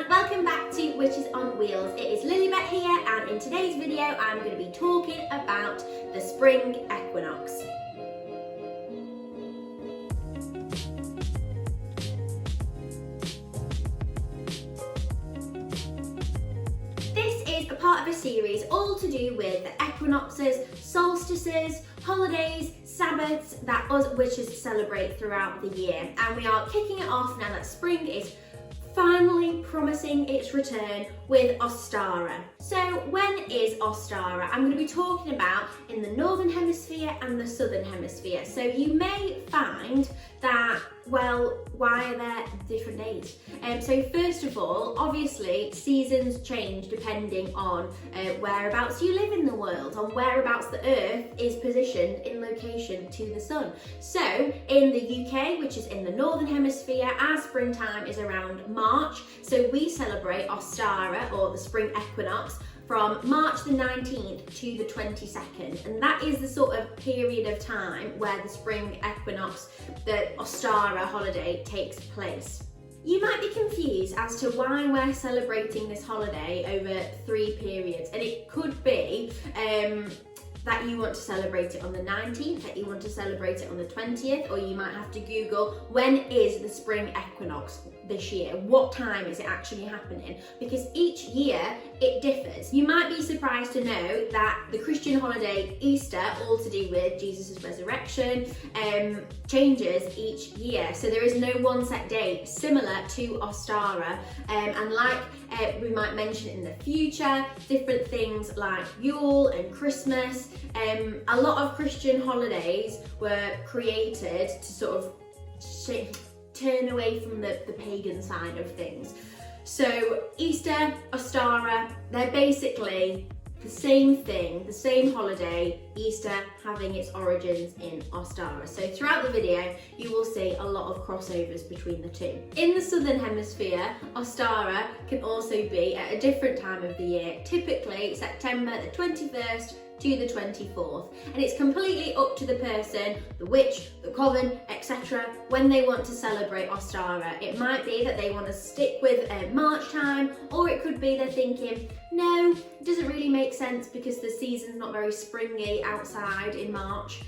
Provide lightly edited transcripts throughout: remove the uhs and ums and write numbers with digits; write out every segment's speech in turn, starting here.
and welcome back to Witches on Wheels. It is Lilybet here, and in today's video I'm going to be talking about the spring equinox. This is a part of a series all to do with the equinoxes, solstices, holidays, Sabbaths that us witches celebrate throughout the year, and we are kicking it off now that spring is finally promising its return with Ostara. So when is Ostara? I'm going to be talking about in the Northern Hemisphere and the Southern Hemisphere. So you may find that, well, why are there different days? So first of all, obviously seasons change depending on whereabouts you live in the world, on whereabouts the Earth is positioned in location to the sun. So in the UK, which is in the Northern Hemisphere, our springtime is around March. So we celebrate Ostara, or the spring equinox, from March the 19th to the 22nd, and that is the sort of period of time where the spring equinox, the Ostara holiday, takes place. You might be confused as to why we're celebrating this holiday over 3 periods, and it could be that you want to celebrate it on the 19th, that you want to celebrate it on the 20th, or you might have to Google when is the spring equinox this year, what time is it actually happening, because each year it differs. You might be surprised to know that the Christian holiday Easter, all to do with Jesus' resurrection, changes each year. So there is no one set date, similar to Ostara, and like we might mention in the future, different things like Yule and Christmas. A lot of Christian holidays were created to sort of turn away from the pagan side of things. So Easter, Ostara, they're basically the same thing, the same holiday, Easter having its origins in Ostara. So throughout the video, you will see a lot of crossovers between the two. In the Southern Hemisphere, Ostara can also be at a different time of the year, typically September the 21st to the 24th, and it's completely up to the person, the witch, the coven, etc., when they want to celebrate Ostara. It might be that they want to stick with March time, or it could be they're thinking, no, it doesn't really make sense because the season's not very springy outside in March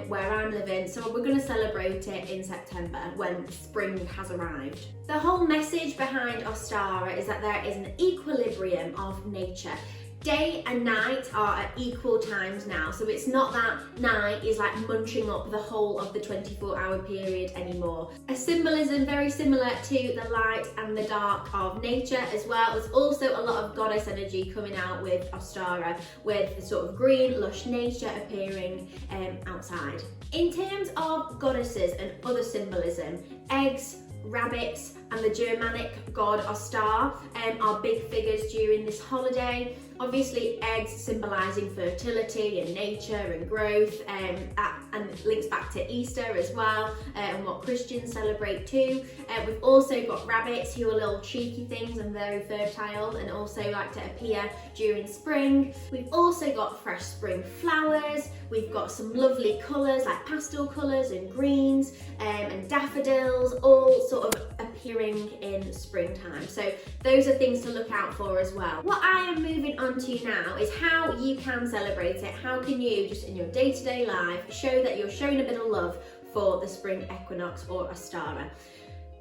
where I'm living, so we're going to celebrate it in September when spring has arrived. The whole message behind Ostara is that there is an equilibrium of nature. Day and night are at equal times now, so it's not that night is like munching up the whole of the 24-hour period anymore. A symbolism very similar to the light and the dark of nature as well. There's also a lot of goddess energy coming out with Ostara, with the sort of green, lush nature appearing outside. In terms of goddesses and other symbolism, eggs, rabbits, and the Germanic god Ostar are big figures during this holiday. Obviously eggs symbolising fertility and nature and growth, and links back to Easter as well, and what Christians celebrate too. We've also got rabbits, who are little cheeky things and very fertile and also like to appear during spring. We've also got fresh spring flowers. We've got some lovely colours like pastel colours and greens and daffodils, all sort of appearing in springtime. So those are things to look out for as well. What I am moving on to now is how you can celebrate it. How can you, just in your day-to-day life, show that you're showing a bit of love for the spring equinox or Ostara.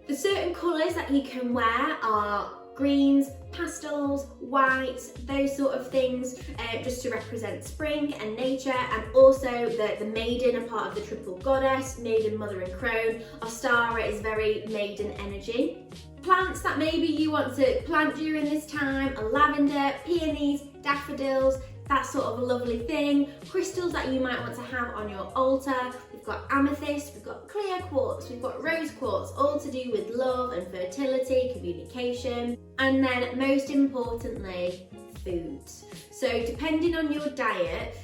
The certain colours that you can wear are greens, pastels, whites, those sort of things, just to represent spring and nature, and also the maiden, a part of the triple goddess, maiden, mother and crone. Ostara is very maiden energy. Plants that maybe you want to plant during this time are lavender, peonies, daffodils, that sort of a lovely thing. Crystals that you might want to have on your altar. We've got amethyst, we've got clear quartz, we've got rose quartz, all to do with love and fertility, communication. And then most importantly, foods. So depending on your diet,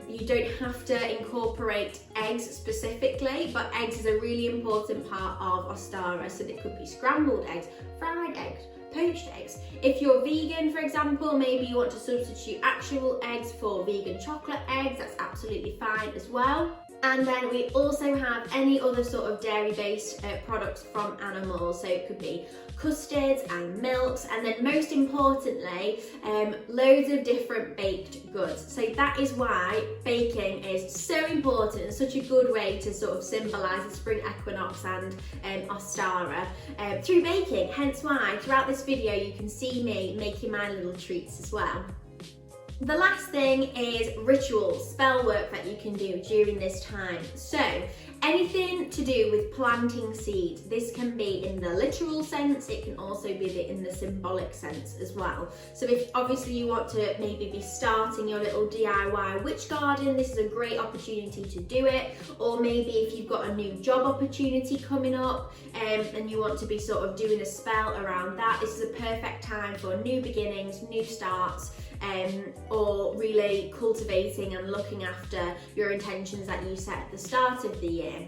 you don't have to incorporate eggs specifically, but eggs is a really important part of Ostara. So there could be scrambled eggs, fried eggs, poached eggs. If you're vegan, for example, maybe you want to substitute actual eggs for vegan chocolate eggs, that's absolutely fine as well. And then we also have any other sort of dairy-based products from animals. So it could be custards and milks, and then most importantly, loads of different baked goods. So that is why baking is so important and such a good way to sort of symbolise the spring equinox and Ostara through baking. Hence why throughout this video you can see me making my little treats as well. The last thing is rituals, spell work that you can do during this time. So anything to do with planting seeds. This can be in the literal sense, it can also be in the symbolic sense as well. So if obviously you want to maybe be starting your little DIY witch garden, this is a great opportunity to do it. Or maybe if you've got a new job opportunity coming up and you want to be sort of doing a spell around that, this is a perfect time for new beginnings, new starts, or really cultivating and looking after your intentions that you set at the start of the year.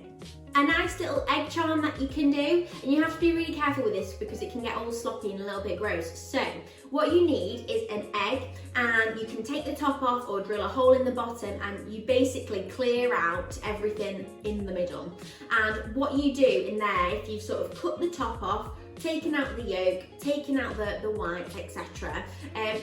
A nice little egg charm that you can do, and you have to be really careful with this because it can get all sloppy and a little bit gross. So what you need is an egg, and you can take the top off or drill a hole in the bottom, and you basically clear out everything in the middle. And what you do in there, if you've sort of cut the top off, taken out the yolk, taken out the white, etc.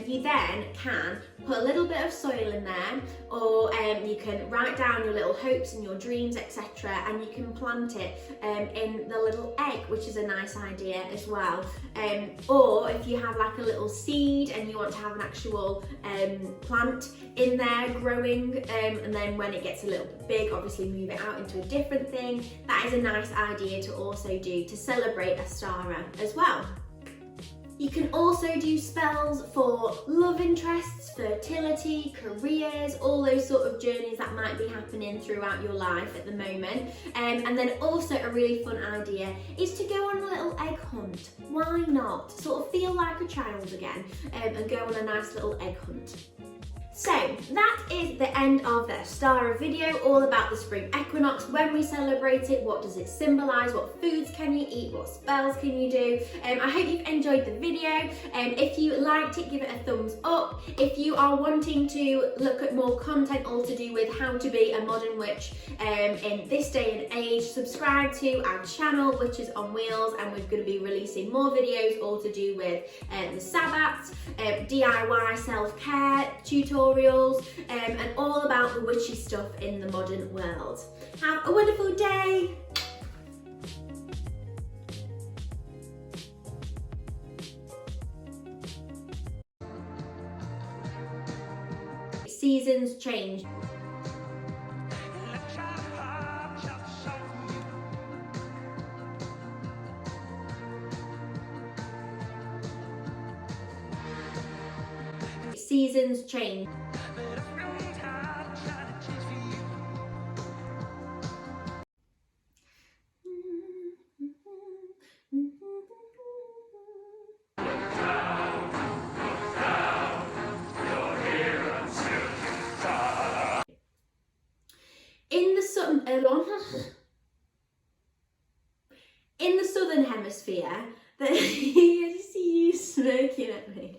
You then can put a little bit of soil in there, or you can write down your little hopes and your dreams, etc. and you can plant it in the little egg, which is a nice idea as well. Or if you have like a little seed and you want to have an actual plant in there growing, and then when it gets a little bit big, obviously move it out into a different thing. That is a nice idea to also do to celebrate Ostara as well. You can also do spells for love interests, fertility, careers, all those sort of journeys that might be happening throughout your life at the moment. And then also a really fun idea is to go on a little egg hunt. Why not? Sort of feel like a child again, and go on a nice little egg hunt. So that is the end of the Ostara video, all about the spring equinox, when we celebrate it, what does it symbolise, what foods can you eat, what spells can you do. I hope you've enjoyed the video. If you liked it, give it a thumbs up. If you are wanting to look at more content all to do with how to be a modern witch in this day and age, subscribe to our channel, Witches on Wheels, and we're going to be releasing more videos all to do with the Sabbaths, DIY self-care, tutorials, and all about the witchy stuff in the modern world. Have a wonderful day! Seasons change. Seasons change. In the southern hemisphere, I just see you smirking at me.